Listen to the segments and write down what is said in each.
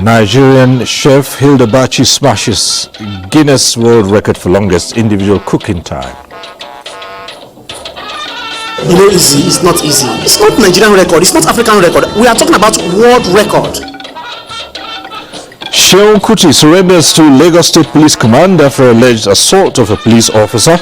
Nigerian chef Hilda Bachi smashes Guinness World Record for longest individual cooking time. You know, it's not easy. It's not Nigerian record. It's not African record. We are talking about world record. Sheon Kuti surrenders to Lagos State Police Command after alleged assault of a police officer.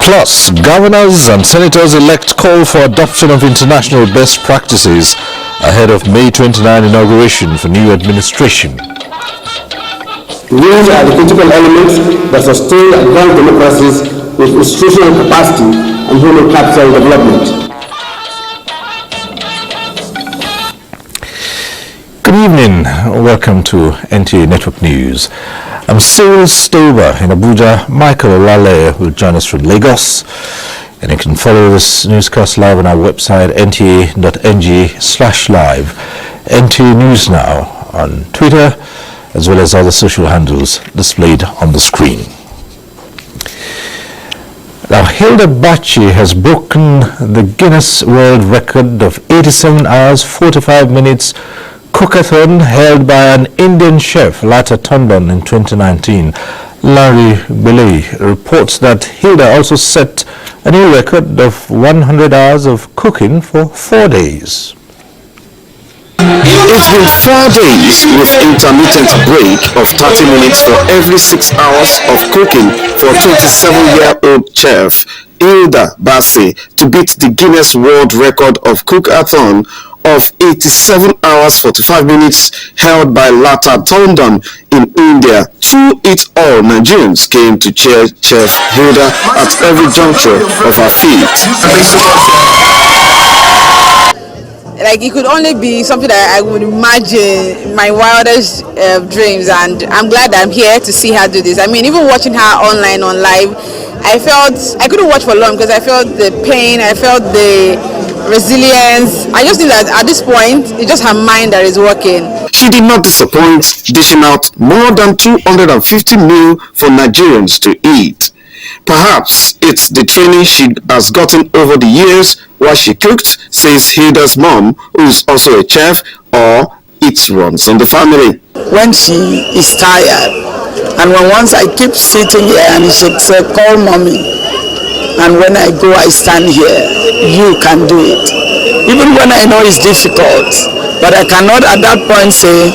Plus, governors and senators-elect call for adoption of international best practices ahead of May 29 inauguration for new administration. These are the critical elements that sustain advanced democracies with institutional capacity and human capital development. Good evening. Welcome to NTA Network News. I'm Cyril Stover in Abuja. Michael Olale will join us from Lagos. And you can follow this newscast live on our website, nta.ng/live. NTA News Now on Twitter, as well as other social handles displayed on the screen. Now, Hilda Bachi has broken the Guinness World Record of 87 hours, 45 minutes cookathon held by an Indian chef, Lata Tondon, in 2019. Larry Belay reports that Hilda also set a new record of 100 hours of cooking for 4 days. It's been 4 days with intermittent break of 30 minutes for every 6 hours of cooking for 27-year-old chef Hilda Bachi to beat the Guinness World Record of Cookathon of 87 hours 45 minutes held by Lata Tondon in India. Through it all, Nigerians came to cheer Chef Hilda at every juncture of her feat. Like, it could only be something that I would imagine in my wildest dreams, and I'm glad that I'm here to see her do this. I mean, even watching her online, on live, I couldn't watch for long because I felt the pain, I felt the resilience. I just think that at this point, it's just her mind that is working. She did not disappoint, dishing out more than 250 meals for Nigerians to eat. Perhaps it's the training she has gotten over the years while she cooked, says Hilda's mom, who is also a chef, or it runs on the family. When she is tired, and once I keep sitting here and she said, "Call mommy," and when I go, I stand here, "You can do it." Even when I know it's difficult, but I cannot at that point say,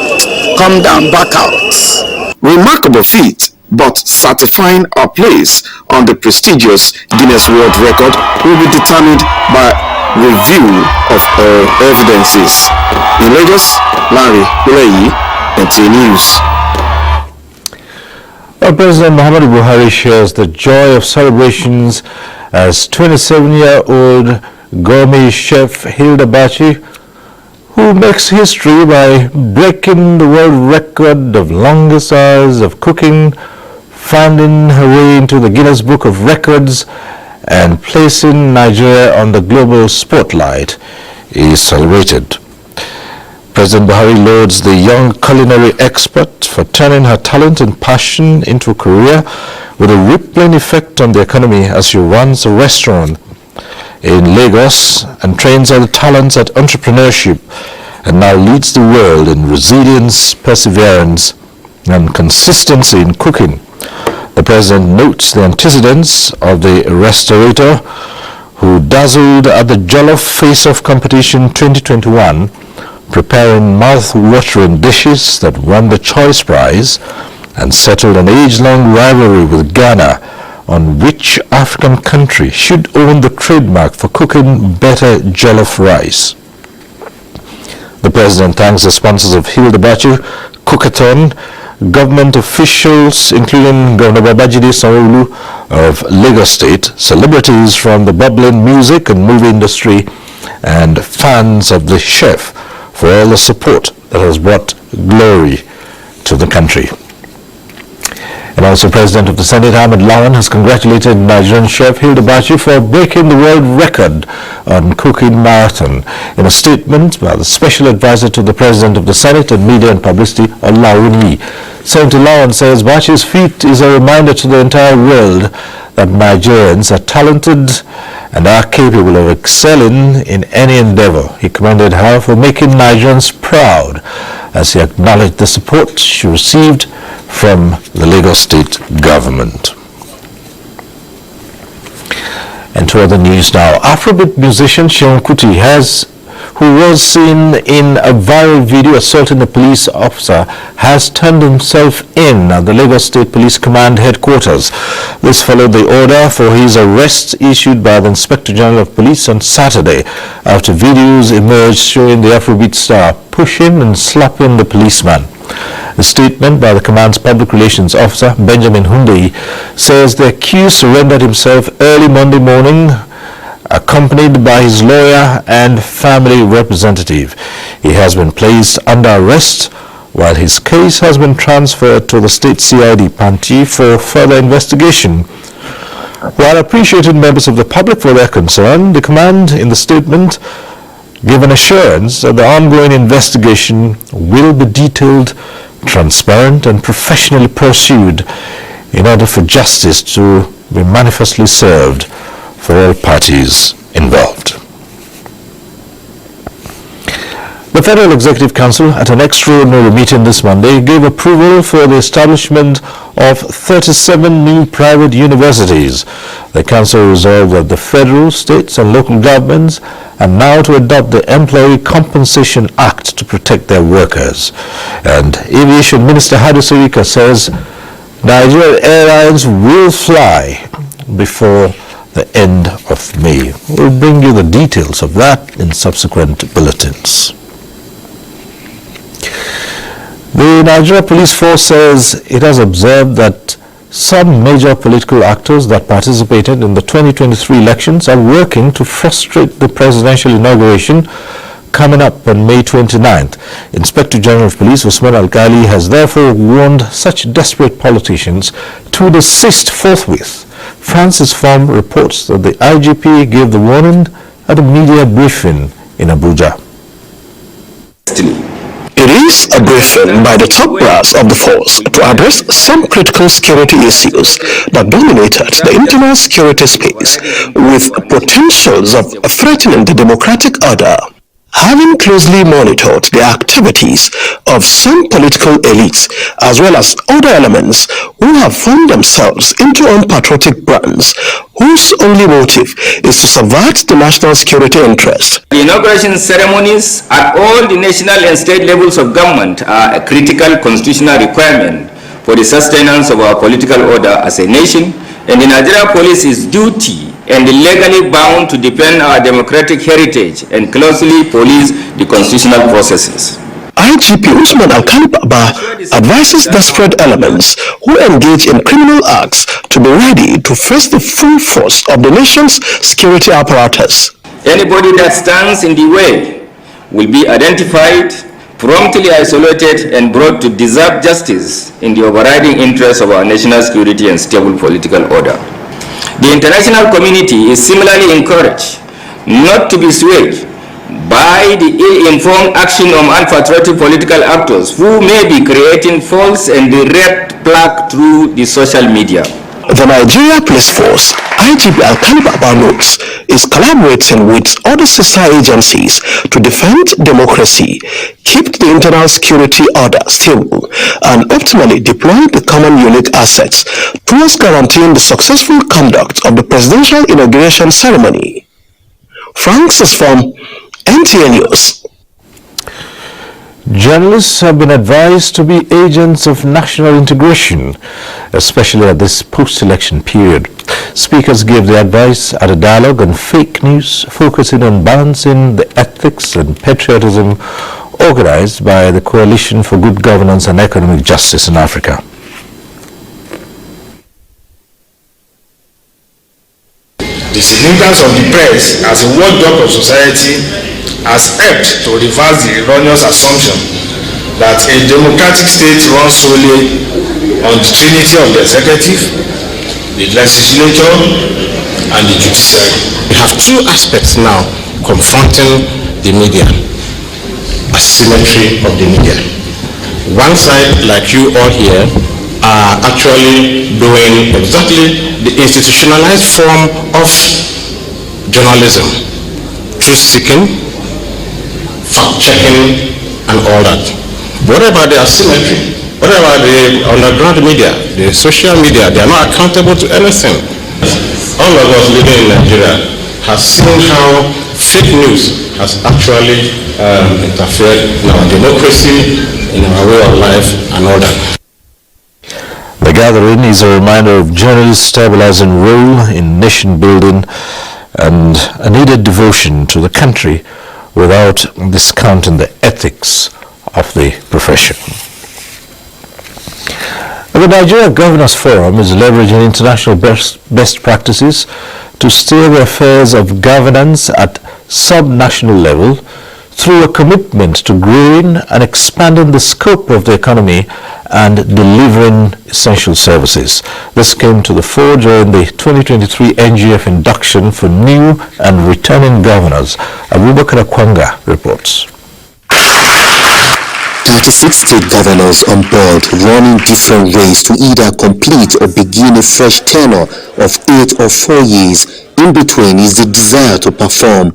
"Come down, back out." Remarkable feat, but certifying our place on the prestigious Guinness World Record will be determined by review of all evidences. In Lagos, Larry Belay, NTA News. President Muhammadu Buhari shares the joy of celebrations as 27-year-old gourmet chef Hilda Bachi, who makes history by breaking the world record of longest hours of cooking, finding her way into the Guinness Book of Records, and placing Nigeria on the global spotlight, is celebrated. President Buhari lauds the young culinary expert for turning her talent and passion into a career with a rippling effect on the economy as she runs a restaurant in Lagos and trains other talents at entrepreneurship, and now leads the world in resilience, perseverance, and consistency in cooking. The president notes the antecedents of the restaurateur who dazzled at the Jollof Face-Off Competition 2021, preparing mouth-watering dishes that won the Choice Prize and settled an age-long rivalry with Ghana on which African country should own the trademark for cooking better jollof rice. The president thanks the sponsors of Hilda Bachi Cookathon, government officials including Governor Babajide Sanwo-Olu of Lagos State, celebrities from the bubbling music and movie industry, and fans of the chef for all the support that has brought glory to the country. And also, President of the Senate, Ahmed Lawan, has congratulated Nigerian chef Hilda Baci for breaking the world record on cooking marathon. In a statement by the Special Advisor to the President of the Senate on Media and Publicity, Olawuni, Senator Lawan says Baci's feat is a reminder to the entire world that Nigerians are talented and are capable of excelling in any endeavor. He commended her for making Nigerians proud as he acknowledged the support she received from the Lagos State government. And to other news now, Afrobeat musician Seun Kuti who was seen in a viral video assaulting a police officer, has turned himself in at the Lagos State Police Command headquarters. This followed the order for his arrest issued by the Inspector General of Police on Saturday after videos emerged showing the Afrobeat star pushing and slapping the policeman. A statement by the command's public relations officer, Benjamin Hundeyi, says the accused surrendered himself early Monday morning, accompanied by his lawyer and family representative. He has been placed under arrest while his case has been transferred to the state CID Panti for further investigation. While appreciating members of the public for their concern, the command in the statement gave an assurance that the ongoing investigation will be detailed, transparent and professionally pursued in order for justice to be manifestly served for all parties involved. The Federal Executive Council, at an extraordinary meeting this Monday, gave approval for the establishment of 37 new private universities. The Council resolved that the federal, states and local governments are now to adopt the Employee Compensation Act to protect their workers. And Aviation Minister Hadi Sirika says Nigerian airlines will fly before the end of May. We'll bring you the details of that in subsequent bulletins. The Nigeria Police Force says it has observed that some major political actors that participated in the 2023 elections are working to frustrate the presidential inauguration coming up on May 29th. Inspector General of Police Usman Alkali has therefore warned such desperate politicians to desist forthwith. Francis Form reports that the IGP gave the warning at a media briefing in Abuja. It is a briefing by the top brass of the force to address some critical security issues that dominated the internal security space with potentials of threatening the democratic order. Having closely monitored the activities of some political elites as well as other elements who have formed themselves into unpatriotic brands whose only motive is to subvert the national security interest. The inauguration ceremonies at all the national and state levels of government are a critical constitutional requirement for the sustenance of our political order as a nation, and the Nigerian police is duty and legally bound to defend our democratic heritage and closely police the constitutional processes. IGP Usman Alkali advises desperate elements who engage in criminal acts to be ready to face the full force of the nation's security apparatus. Anybody that stands in the way will be identified, promptly isolated and brought to deserve justice in the overriding interests of our national security and stable political order. The international community is similarly encouraged not to be swayed by the ill-informed action of unpatriotic political actors who may be creating false and direct plague through the social media. The Nigeria Police Force, IGP Alkali notes, is collaborating with other sister agencies to defend democracy, keep the internal security order stable, and optimally deploy the common unique assets towards guaranteeing the successful conduct of the presidential inauguration ceremony. Francis from NTA News. Journalists have been advised to be agents of national integration, especially at this post-election period. Speakers gave the advice at a dialogue on fake news, focusing on balancing the ethics and patriotism organized by the Coalition for Good Governance and Economic Justice in Africa. The significance of the press as a watchdog of society has helped to reverse the erroneous assumption that a democratic state runs solely on the trinity of the executive, the legislature, and the judiciary. We have two aspects now confronting the media: asymmetry of the media. One side, like you all here, are actually doing exactly the institutionalized form of journalism, truth-seeking, fact-checking, and all that. What about the asymmetry? What about the underground media, the social media? They are not accountable to anything. All of us living in Nigeria have seen how fake news has actually interfered in our democracy, in our way of life, and all that. The gathering is a reminder of journalists' stabilizing role in nation building and a needed devotion to the country without discounting the ethics of the profession. The Nigeria Governors Forum is leveraging international best practices to steer the affairs of governance at sub-national level through a commitment to growing and expanding the scope of the economy and delivering essential services. This came to the fore during the 2023 NGF induction for new and returning governors. Abuja reports. 36 state governors on board, running different ways to either complete or begin a fresh tenure of 8 or 4 years. In between is the desire to perform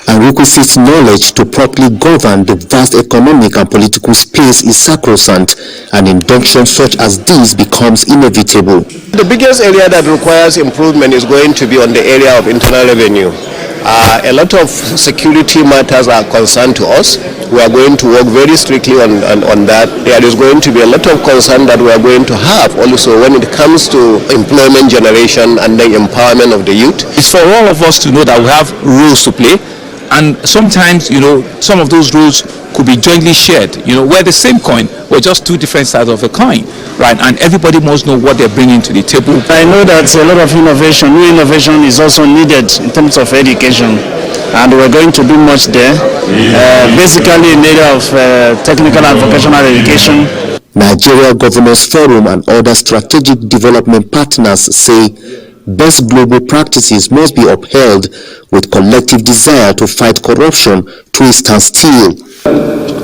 and requisite knowledge to properly govern the vast economic and political space is sacrosanct, and induction such as this becomes inevitable. The biggest area that requires improvement is going to be on the area of internal revenue. A lot of security matters are concerned to us. We are going to work very strictly on that. There is going to be a lot of concern that we are going to have also when it comes to employment generation and the empowerment of the youth. It's for all of us to know that we have roles to play, and sometimes, some of those roles could be jointly shared. We're the same coin, we're just two different sides of a coin, right? And everybody must know what they're bringing to the table. I know that a lot of new innovation is also needed in terms of education, and we're going to do much there, basically in the area of technical and vocational education. Nigeria Governors Forum and other strategic development partners say best global practices must be upheld with collective desire to fight corruption to a standstill.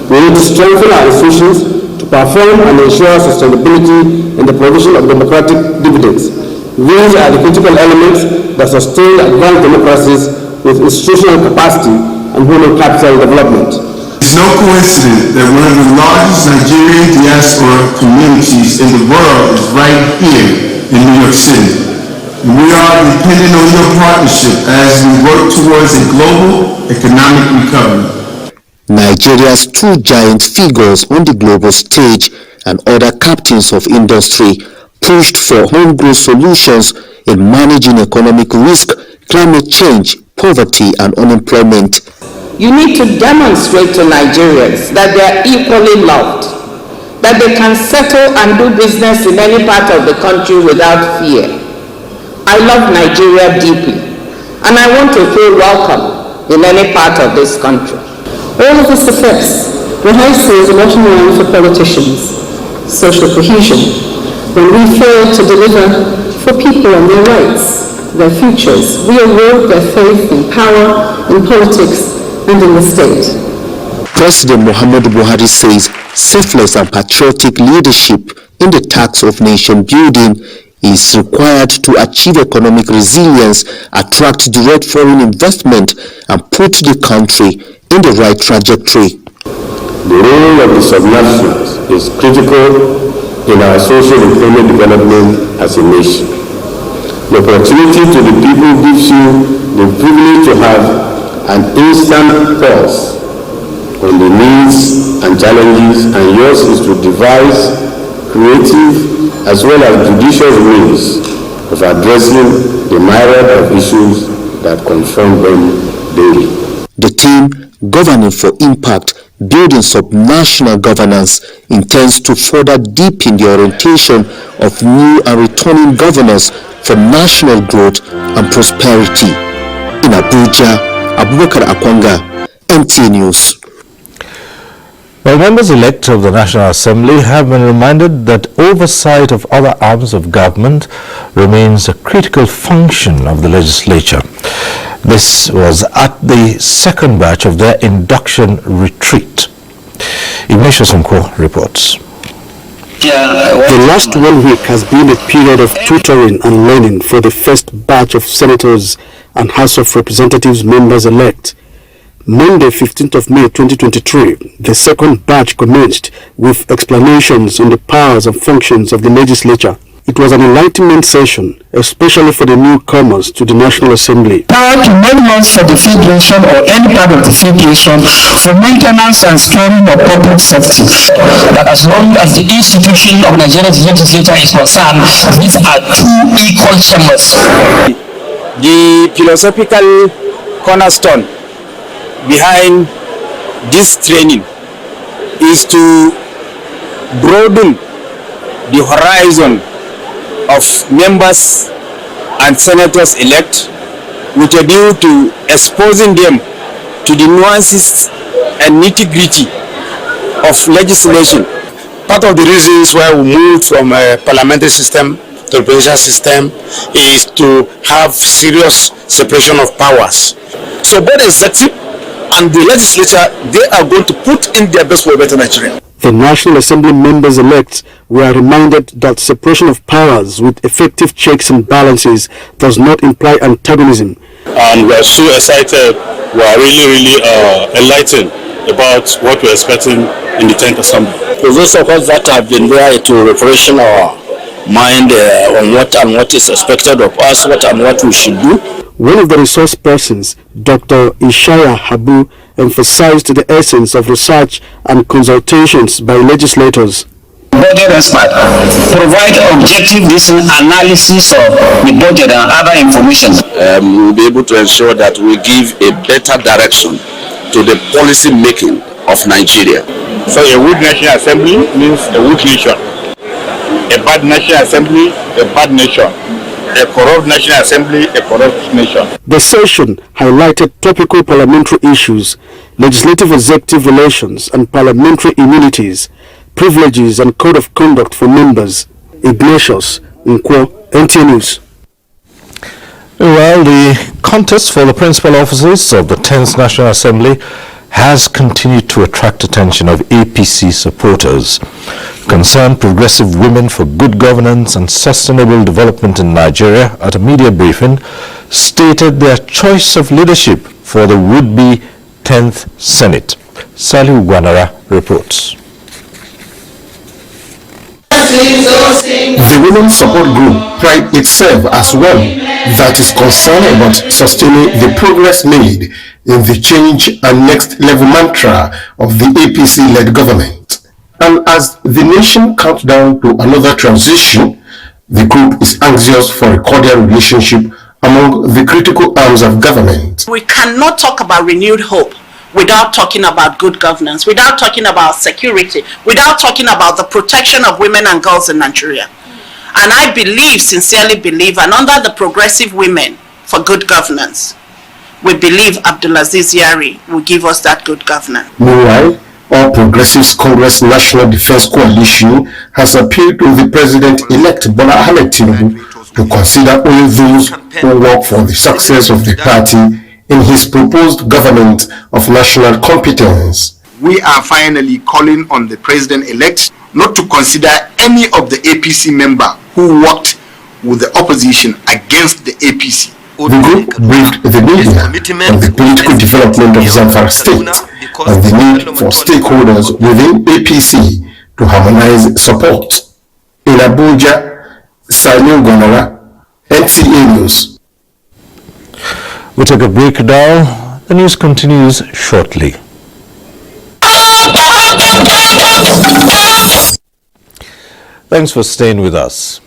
We need to strengthen our institutions to perform and ensure sustainability in the provision of democratic dividends. These are the critical elements that sustain advanced democracies with institutional capacity and human capital development. It's no coincidence that one of the largest Nigerian diaspora communities in the world is right here in New York City. We are dependent on your partnership as we work towards a global economic recovery. Nigeria's two giant figures on the global stage and other captains of industry pushed for homegrown solutions in managing economic risk, climate change, poverty, and unemployment. You need to demonstrate to Nigerians that they are equally loved, that they can settle and do business in any part of the country without fear. I love Nigeria deeply, and I want to feel welcome in any part of this country. All of this affects what I see as a bottom line for politicians: social cohesion. When we fail to deliver for people and their rights, their futures, we erode their faith in power, in politics, and in the state. President Muhammadu Buhari says selfless and patriotic leadership in the task of nation building is required to achieve economic resilience, attract direct foreign investment, and put the country in the right trajectory. The role of the subnationals is critical in our social employment development as a nation. The opportunity to the people gives you the privilege to have an instant pulse on the needs and challenges, and yours is to devise creative as well as judicious ways of addressing the myriad of issues that confront them daily. The team Governing for Impact, Building Subnational Governance intends to further deepen the orientation of new and returning governors for national growth and prosperity. In Abuja, Abubakar Akwanga, NTA News. Well, members-elect of the National Assembly have been reminded that oversight of other arms of government remains a critical function of the legislature. This was at the second batch of their induction retreat. Ignatius Nko reports. The last 1 week has been a period of tutoring and learning for the first batch of senators and House of Representatives members-elect. Monday, 15th of May 2023, the second batch commenced with explanations on the powers and functions of the legislature. It was an enlightenment session, especially for the newcomers to the National Assembly. Power to make laws for the Federation or any part of the Federation for maintenance and steering of public safety. That as long as the institution of Nigeria's legislature is concerned, these are two equal chambers. The philosophical cornerstone behind this training is to broaden the horizon of members and senators elect with a view to exposing them to the nuances and nitty-gritty of legislation. Part of the reasons why we moved from a parliamentary system to a presidential system is to have serious separation of powers. So both executive and the legislature, they are going to put in their best for a better Nigeria. The National Assembly members-elect were reminded that separation of powers with effective checks and balances does not imply antagonism. And we are so excited, we are really enlightened about what we are expecting in the 10th Assembly. For those of us that have been there to refresh our mind on what is expected of us, what we should do. One of the resource persons, Dr. Ishaya Habu, emphasized the essence of research and consultations by legislators. Budget expert provide objective analysis of the budget and other information. We will be able to ensure that we give a better direction to the policy making of Nigeria. So a good National Assembly means a good nation. A bad National Assembly, a bad nation. A corrupt National Assembly, a corrupt nation. The session highlighted topical parliamentary issues, legislative-executive relations and parliamentary immunities, privileges and code of conduct for members. Ignatius Nko, NTA News. Well, the contest for the principal offices of the 10th National Assembly has continued to attract attention of APC supporters. Concerned Progressive Women for Good Governance and Sustainable Development in Nigeria at a media briefing stated their choice of leadership for the would-be 10th Senate. Salihu Gwanara reports. The Women Support Group prides itself as one that is concerned about sustaining the progress made in the change and next level mantra of the APC-led government. And as the nation counts down to another transition, the group is anxious for a cordial relationship among the critical arms of government. We cannot talk about renewed hope without talking about good governance, without talking about security, without talking about the protection of women and girls in Nigeria. And I believe, sincerely believe, and under the Progressive Women for Good Governance, we believe Abdulaziz Yari will give us that good governance. Meanwhile, All Progressives Congress National Defense Coalition has appealed to the President-elect Bola Ahmed Tinubu to consider only those who work for the success of the party in his proposed government of national competence. We are finally calling on the President-elect not to consider any of the APC member who worked with the opposition against the APC. The group briefed the media on the political development of Zamfara State and the need for stakeholders within APC to harmonize support. In Abuja, Salihu Gwanara, NTA News. We take a break now. The news continues shortly. Thanks for staying with us.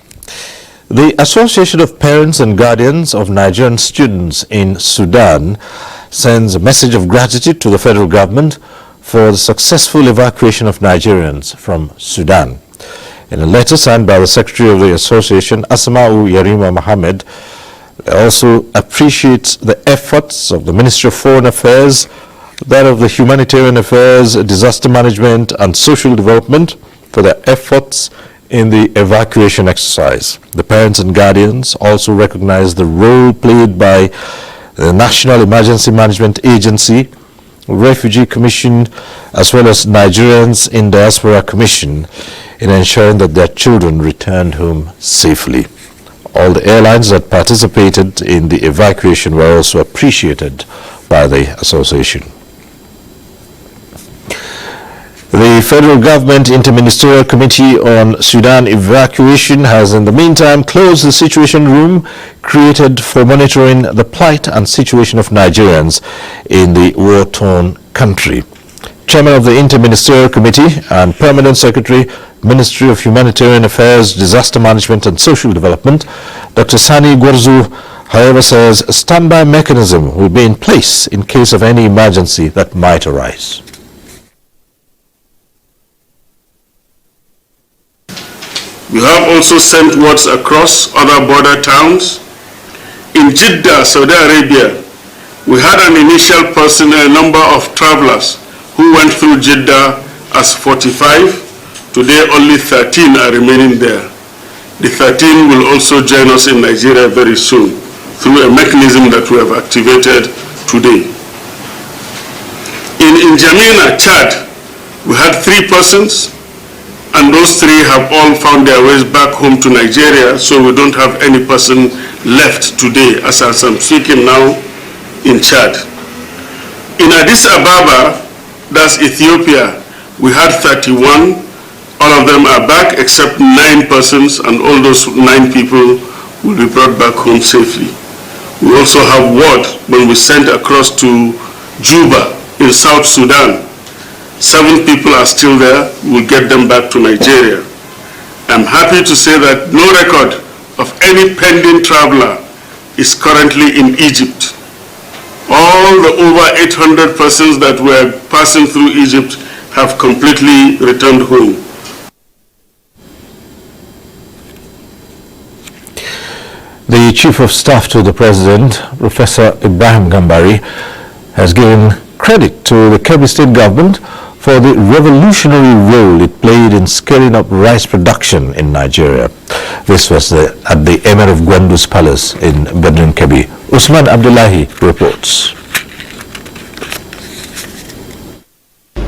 The Association of Parents and Guardians of Nigerian Students in Sudan sends a message of gratitude to the federal government for the successful evacuation of Nigerians from Sudan. In a letter signed by the Secretary of the Association, Asma'u Yarima Mohammed, also appreciates the efforts of the Ministry of Foreign Affairs, that of the Humanitarian Affairs, Disaster Management and Social Development for their efforts in the evacuation exercise. The parents and guardians also recognized the role played by the National Emergency Management Agency, Refugee Commission, as well as Nigerians in Diaspora Commission in ensuring that their children returned home safely. All the airlines that participated in the evacuation were also appreciated by the association. The Federal Government Interministerial Committee on Sudan Evacuation has in the meantime closed the Situation Room created for monitoring the plight and situation of Nigerians in the war-torn country. Chairman of the Interministerial Committee and Permanent Secretary, Ministry of Humanitarian Affairs, Disaster Management and Social Development, Dr. Sani Gwarzu, however, says a standby mechanism will be in place in case of any emergency that might arise. We have also sent wards across other border towns. In Jeddah, Saudi Arabia, we had an initial personnel number of travelers who went through Jeddah as 45. Today, only 13 are remaining there. The 13 will also join us in Nigeria very soon through a mechanism that we have activated today. In N'Djamena, Chad, we had 3 persons, and those 3 have all found their ways back home to Nigeria, so we don't have any person left today as I'm speaking now in Chad. In Addis Ababa, that's Ethiopia, we had 31. All of them are back except 9 persons, and all those 9 people will be brought back home safely. We also have word when we sent across to Juba in South Sudan. 7 people are still there. We'll get them back to Nigeria. I'm happy to say that no record of any pending traveler is currently in Egypt. All the over 800 persons that were passing through Egypt have completely returned home. The Chief of Staff to the President, Professor Ibrahim Gambari, has given credit to the Kebbi State government for the revolutionary role it played in scaling up rice production in Nigeria. This was at the Emir of Gwandu's Palace in Bedouin Kebbi. Usman Abdullahi reports.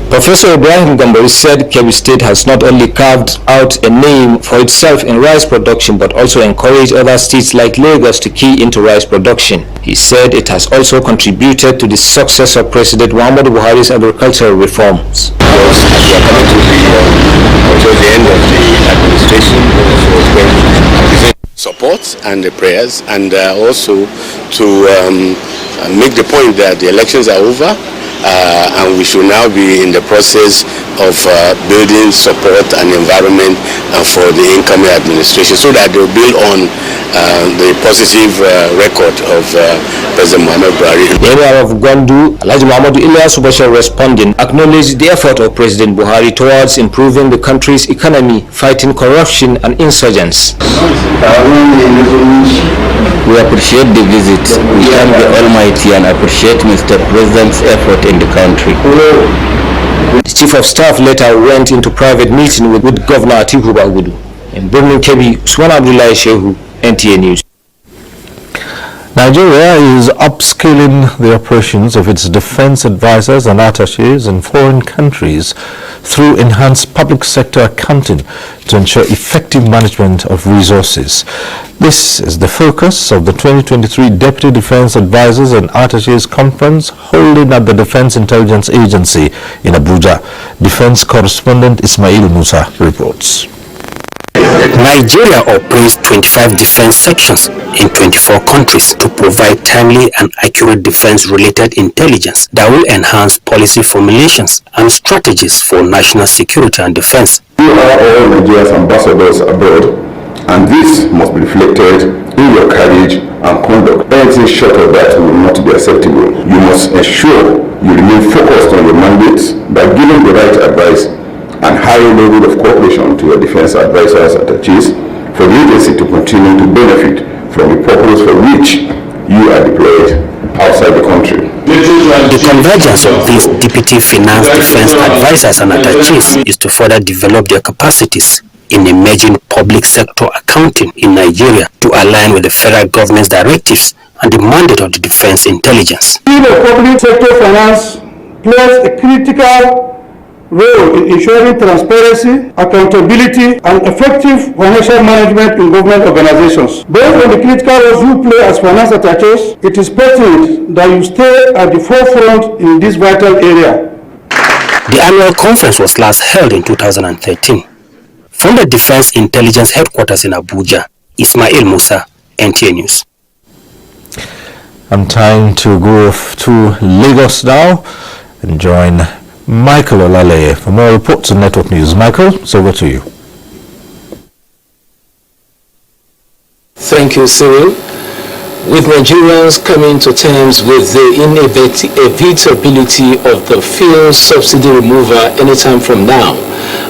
Professor Ibrahim Gambari said Kebbi State has not only carved out a name for itself in rice production but also encouraged other states like Lagos to key into rice production. He said it has also contributed to the success of President Muhammadu Buhari's agricultural reforms. Towards the end of the administration, support and the prayers, and also to make the point that the elections are over. And we should now be in the process of building support and environment for the incoming administration so that they will build on the positive record of President Muhammadu Buhari. The Emir of Gwandu, Alhaji Muhammadu Ilyasu Bashir, responding, acknowledged the effort of President Buhari towards improving the country's economy, fighting corruption and insurgents. We appreciate the visit. We thank the Almighty and appreciate Mr. President's effort in the country. The Chief of Staff later went into private meeting with Governor Atiku Bagudu. In Birnin Kebbi, Usman Abdullahi Shehu, NTA News. Nigeria is upscaling the operations of its defense advisors and attaches in foreign countries through enhanced public sector accounting to ensure effective management of resources. This is the focus of the 2023 Deputy Defense Advisors and Attaches Conference holding at the Defense Intelligence Agency in Abuja. Defense correspondent Ismail Musa reports. Nigeria operates 25 defense sections in 24 countries to provide timely and accurate defense-related intelligence that will enhance policy formulations and strategies for national security and defense. You are all Nigeria's ambassadors abroad, and this must be reflected in your courage and conduct. Anything short of that will not be acceptable. You must ensure you remain focused on your mandates by giving the right advice and higher level of cooperation to your defense advisors and attaches for the agency to continue to benefit from the purpose for which you are deployed outside the country. The convergence of these deputy finance defense advisors and attaches is to further develop their capacities in emerging public sector accounting in Nigeria to align with the federal government's directives and the mandate of the defense intelligence. Public sector finance plays a critical role in ensuring transparency, accountability, and effective financial management in government organizations. Based on the critical roles you play as finance attaches, it is pertinent that you stay at the forefront in this vital area. The annual conference was last held in 2013. From the Defense Intelligence Headquarters in Abuja, Ismail Musa, NTA News. I'm time to go off to Lagos now and join Michael Olale for more reports on Network News. Michael, it's over to you. Thank you, Cyril. With Nigerians coming to terms with the inevitability of the fuel subsidy removal anytime from now,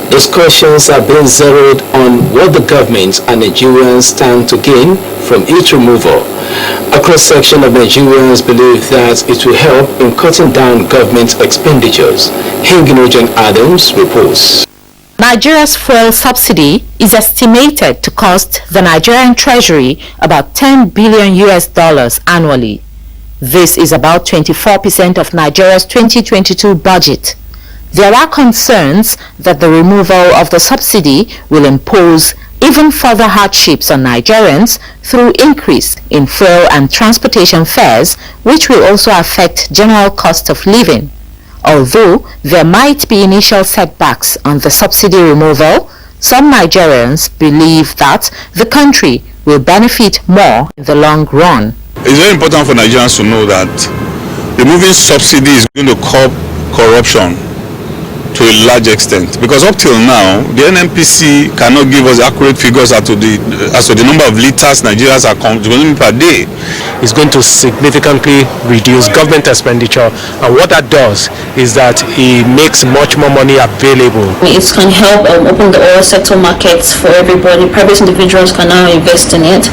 discussions are being zeroed on what the government and Nigerians stand to gain from its removal. A cross-section of Nigerians believe that it will help in cutting down government expenditures. Hinginojan Adams reports. Nigeria's fuel subsidy is estimated to cost the Nigerian Treasury about $10 billion annually. This is about 24% of Nigeria's 2022 budget. There are concerns that the removal of the subsidy will impose even further hardships on Nigerians through increase in fuel and transportation fares, which will also affect general cost of living. Although there might be initial setbacks on the subsidy removal, some Nigerians believe that the country will benefit more in the long run. It's very important for Nigerians to know that removing subsidy is going to curb corruption to a large extent, because up till now the NNPC cannot give us accurate figures as to the number of liters Nigerians are consuming per day. It's going to significantly reduce government expenditure, and what that does is that it makes much more money available. It can help open the oil sector markets for everybody. Private individuals can now invest in it.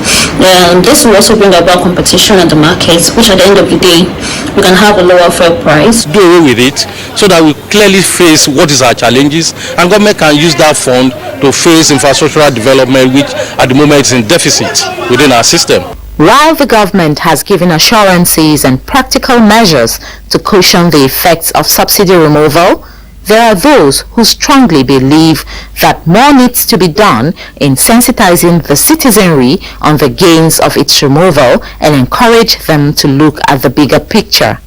This will also bring about competition at the markets, which at the end of the day we can have a lower fuel price. Do away with it so that we clearly face what is our challenges, and government can use that fund to face infrastructural development, which at the moment is in deficit within our system. While the government has given assurances and practical measures to cushion the effects of subsidy removal, there are those who strongly believe that more needs to be done in sensitizing the citizenry on the gains of its removal and encourage them to look at the bigger picture.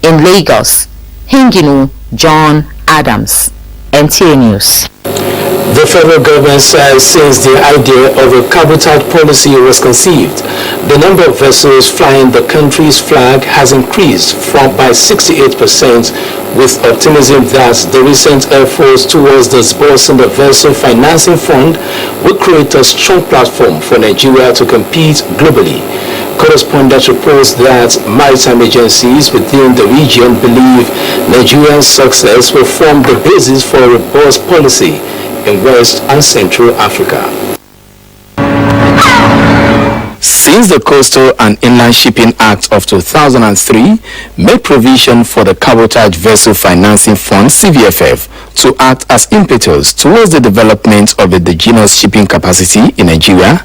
In Lagos, Hinginu John Adams, NTA News. The federal government says since the idea of a cabotage policy was conceived, the number of vessels flying the country's flag has increased by 68%, with optimism that the recent efforts towards disbursing the vessel financing fund will create a strong platform for Nigeria to compete globally. Correspondent reports that maritime agencies within the region believe Nigeria's success will form the basis for a robust policy in West and Central Africa. Since the Coastal and Inland Shipping Act of 2003 made provision for the Cabotage Vessel Financing Fund (CVFF) to act as impetus towards the development of indigenous shipping capacity in Nigeria,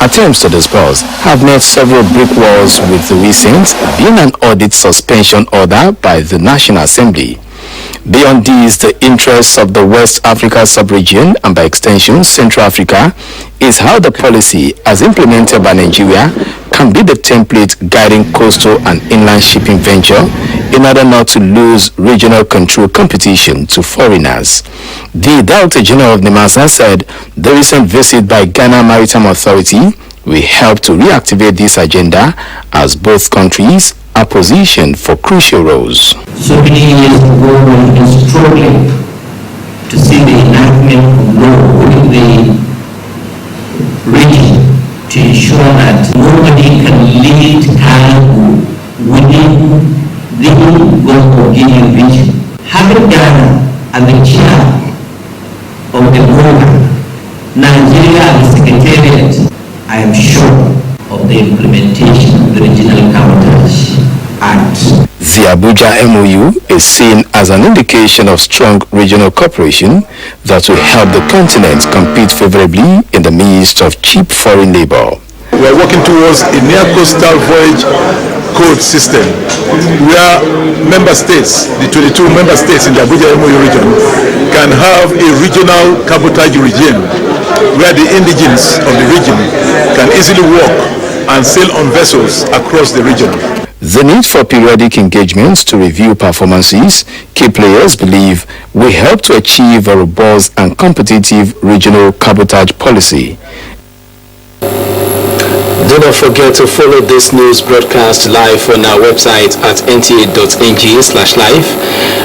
attempts to disburse have met several brick walls, with the recent being an audit suspension order by the National Assembly. Beyond these, the interests of the West Africa sub-region, and by extension Central Africa, is how the policy as implemented by Nigeria can be the template guiding coastal and inland shipping venture in order not to lose regional control competition to foreigners. The Director General of NIMASA said the recent visit by Ghana Maritime Authority will help to reactivate this agenda, as both countries are positioned for crucial roles. So many years ago, we have been struggling to see the enactment of law within the region to ensure that nobody can lead cargo within the Gulf of Guinea region. Having Ghana as the chair of the program, Nigeria as the secretariat, I am sure of the implementation of the Regional Cabotage Act. The Abuja MOU is seen as an indication of strong regional cooperation that will help the continent compete favorably in the midst of cheap foreign labor. We are working towards a near coastal voyage code system where member states, the 22 member states in the Abuja MOU region, can have a regional cabotage regime where the indigenes of the region can easily walk and sail on vessels across the region. The need for periodic engagements to review performances, key players believe, will help to achieve a robust and competitive regional cabotage policy. Do not forget to follow this news broadcast live on our website at nta.ng/live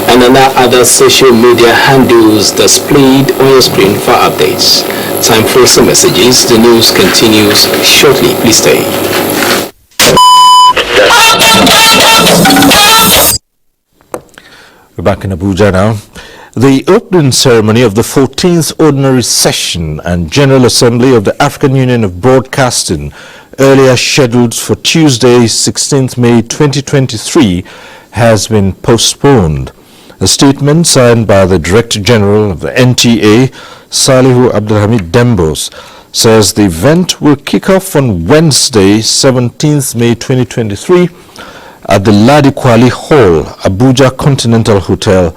and on our other social media handles displayed on your screen for updates. Time for some messages. The news continues shortly. Please stay. We're back in Abuja now. The opening ceremony of the 14th Ordinary Session and General Assembly of the African Union of Broadcasting, earlier scheduled for Tuesday, 16th May 2023, has been postponed. A statement signed by the Director General of the NTA, Salihu Abdulhamid Dembos, says the event will kick off on Wednesday, 17th May 2023, at the Ladi Kwali Hall, Abuja Continental Hotel,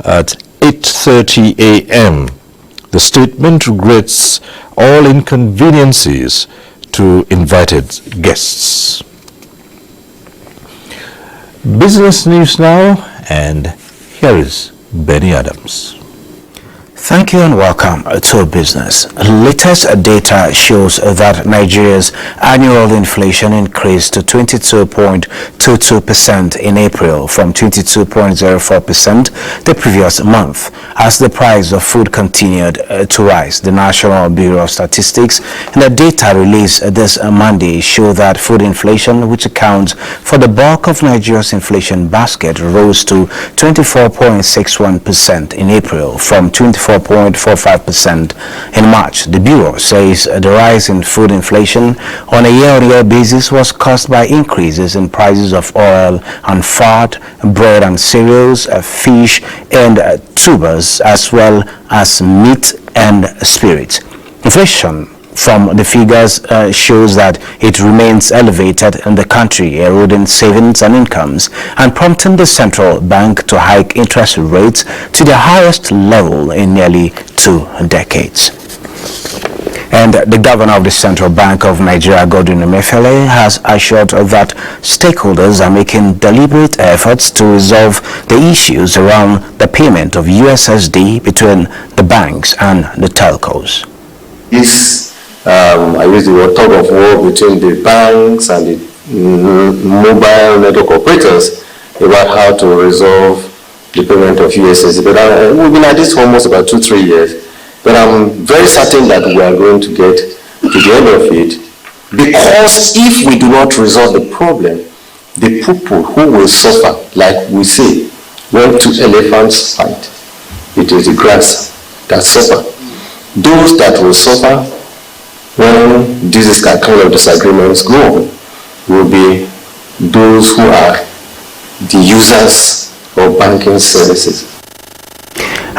at 8:30 a.m. The statement regrets all inconveniences to invited guests. Business news now, and here is Benny Adams. Thank you and welcome to Business. Latest data shows that Nigeria's annual inflation increased to 22.22% in April from 22.04% the previous month as the price of food continued to rise. The National Bureau of Statistics and the data released this Monday show that food inflation, which accounts for the bulk of Nigeria's inflation basket, rose to 24.61% in April from 24.45% in March. The Bureau says the rise in food inflation on a year-on-year basis was caused by increases in prices of oil and fat, bread and cereals, fish and tubers, as well as meat and spirits. Inflation from the figures shows that it remains elevated in the country, eroding savings and incomes and prompting the central bank to hike interest rates to the highest level in nearly 2 decades. And the governor of the Central Bank of Nigeria, Godwin Emefiele, has assured that stakeholders are making deliberate efforts to resolve the issues around the payment of USSD between the banks and the telcos. I use the word tug of war between the banks and the mobile network operators about how to resolve the payment of USSD. But we've been at this for almost about 2-3 years. But I'm very certain that we are going to get to the end of it, because if we do not resolve the problem, the people who will suffer, like we say, when two elephants fight, it is the grass that suffer. Those that will suffer when this kind of disagreements go on will be those who are the users of banking services.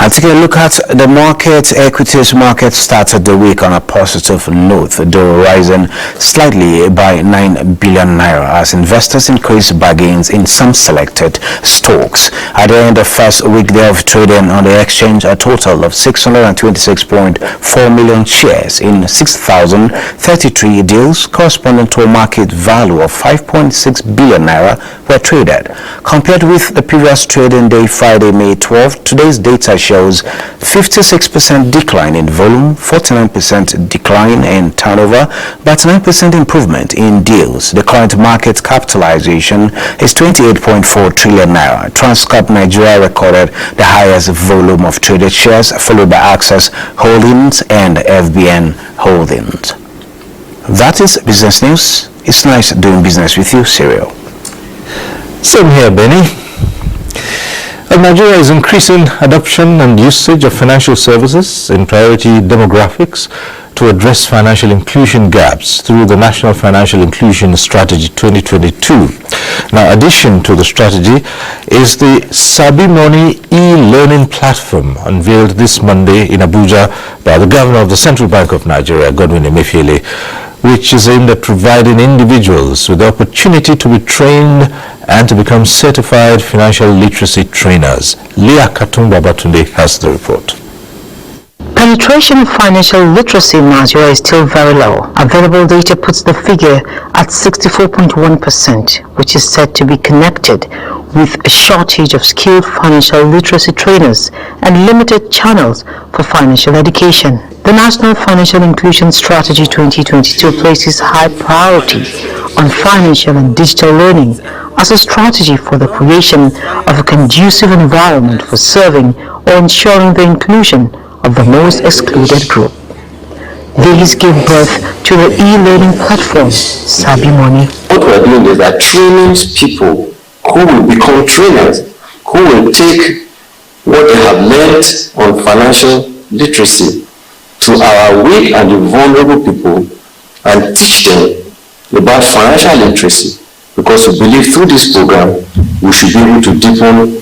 And taking a look at the market, equities market started the week on a positive note, though rising slightly by 9 billion naira as investors increased bargains in some selected stocks. At the end of first weekday of trading on the exchange, a total of 626.4 million shares in 6,033 deals corresponding to a market value of 5.6 billion naira were traded. Compared with the previous trading day, Friday, May 12th, today's data shows 56% decline in volume, 49% decline in turnover, but 9% improvement in deals. The current market capitalization is 28.4 trillion naira. Transcorp Nigeria recorded the highest volume of traded shares, followed by Access Holdings and FBN Holdings. That is business news. It's nice doing business with you, Serial. Same here, Benny. Nigeria is increasing adoption and usage of financial services in priority demographics to address financial inclusion gaps through the National Financial Inclusion Strategy 2022. Now, addition to the strategy is the Sabi Money e-learning platform unveiled this Monday in Abuja by the Governor of the Central Bank of Nigeria, Godwin Emefiele, which is aimed at providing individuals with the opportunity to be trained and to become certified financial literacy trainers. Leah Katumba Batunde has the report. Penetration of financial literacy in Nigeria is still very low. Available data puts the figure at 64.1%, which is said to be connected with a shortage of skilled financial literacy trainers and limited channels for financial education. The National Financial Inclusion Strategy 2022 places high priority on financial and digital learning as a strategy for the creation of a conducive environment for serving or ensuring the inclusion of the most excluded group. These give birth to the e-learning platform, Sabi Money. What we're doing is that training people who will become trainers, who will take what they have learned on financial literacy to our weak and the vulnerable people and teach them about financial literacy, because we believe through this program we should be able to deepen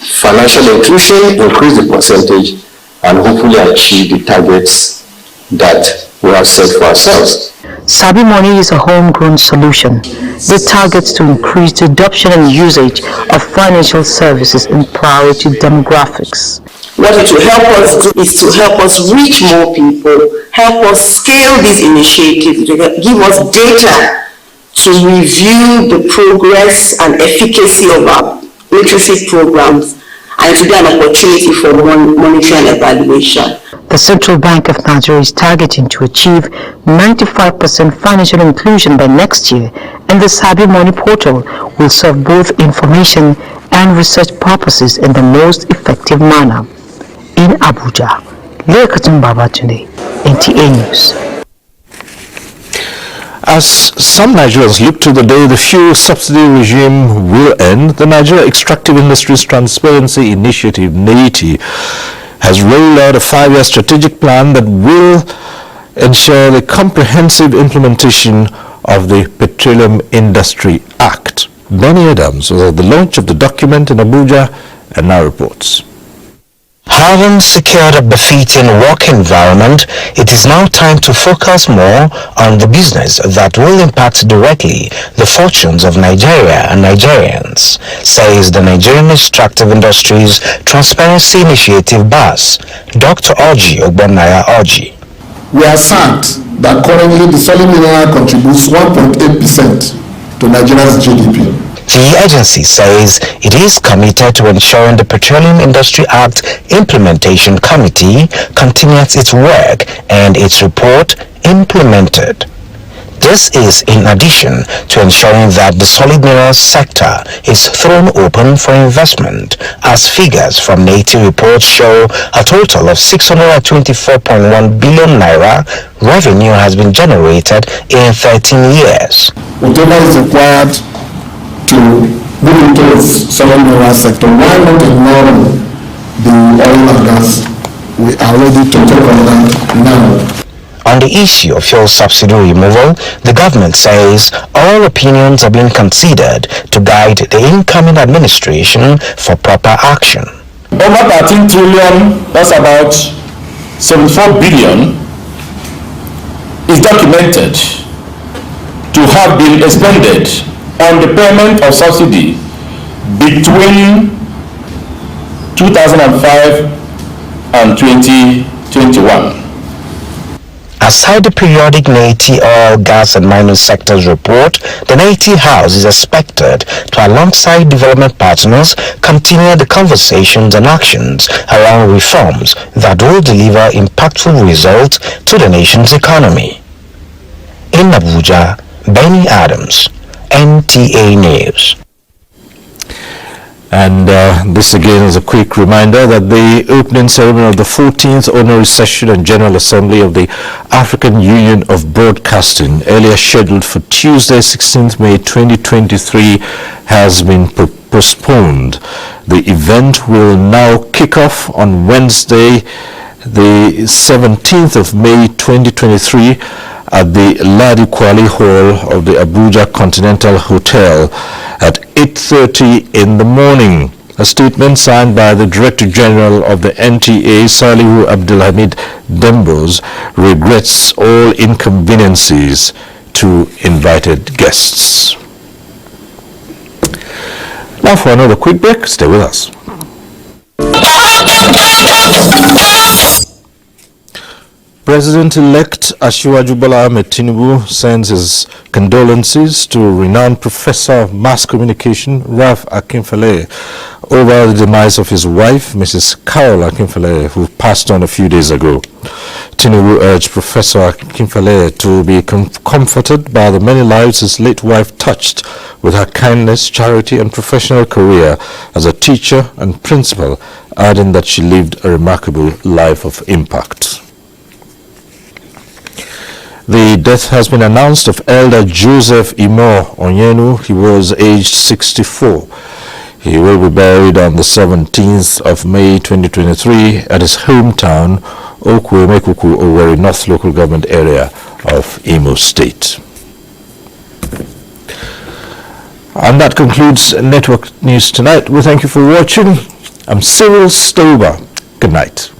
financial inclusion, increase the percentage, and hopefully achieve the targets that we have set for ourselves. Sabi Money is a homegrown solution that targets to increase the adoption and usage of financial services in priority demographics. What it will help us do is to help us reach more people, help us scale these initiatives, give us data to review the progress and efficacy of our literacy programs, and to be an opportunity for monitoring and evaluation. The Central Bank of Nigeria is targeting to achieve 95% financial inclusion by next year, and the Sabi Money portal will serve both information and research purposes in the most effective manner. In Abuja, Leah Katumba Batunde, NTA News. As some Nigerians look to the day the fuel subsidy regime will end, the Nigeria Extractive Industries Transparency Initiative, NEITI, has rolled out a 5-year strategic plan that will ensure the comprehensive implementation of the Petroleum Industry Act. Benny Adams was at the launch of the document in Abuja and now reports. Having secured a befitting work environment, it is now time to focus more on the business that will impact directly the fortunes of Nigeria and Nigerians, says the Nigerian Extractive Industries Transparency Initiative BAS, Dr. Oji Ogbonnaya Oji. We are sad that currently the solid mineral contributes 1.8% to Nigeria's GDP. The agency says it is committed to ensuring the Petroleum Industry Act Implementation Committee continues its work and its report implemented. This is in addition to ensuring that the solid minerals sector is thrown open for investment, as figures from NEITI reports show a total of 624.1 billion naira revenue has been generated in 13 years. Whatever is required to move into the solid mineral sector, why not ignore the oil and gas? We are ready to talk on that now. On the issue of fuel subsidy removal, the government says all opinions are being considered to guide the incoming administration for proper action. Over 13 trillion, that's about 74 billion, is documented to have been expended on the payment of subsidy between 2005 and 2021. Aside the periodic NEITI oil, gas and mining sectors report, the NEITI House is expected to, alongside development partners, continue the conversations and actions around reforms that will deliver impactful results to the nation's economy. In Abuja, Benny Adams, NTA News. And this again is a quick reminder that the opening ceremony of the 14th Ordinary Session and General Assembly of the African Union of Broadcasting, earlier scheduled for Tuesday, 16th May 2023, has been postponed. The event will now kick off on Wednesday, the 17th of May 2023, at the Ladi Kwali Hall of the Abuja Continental Hotel at 8:30 in the morning. A statement signed by the Director General of the NTA, Salihu Abdulhamid Dembos, regrets all inconveniences to invited guests. Now for another quick break, stay with us. President-elect Asiwaju Bola Ahmed Tinubu sends his condolences to renowned professor of mass communication Ralph Akinfele over the demise of his wife, Mrs. Carol Akinfele, who passed on a few days ago. Tinubu urged Professor Akinfele to be comforted by the many lives his late wife touched with her kindness, charity and professional career as a teacher and principal, adding that she lived a remarkable life of impact. The death has been announced of Elder Joseph Imo Onyenu. He was aged 64. He will be buried on the 17th of May 2023 at his hometown, Okwemekuku, Owerri North Local Government Area of Imo State. And that concludes Network News Tonight. We thank you for watching. I'm Cyril Stober. Good night.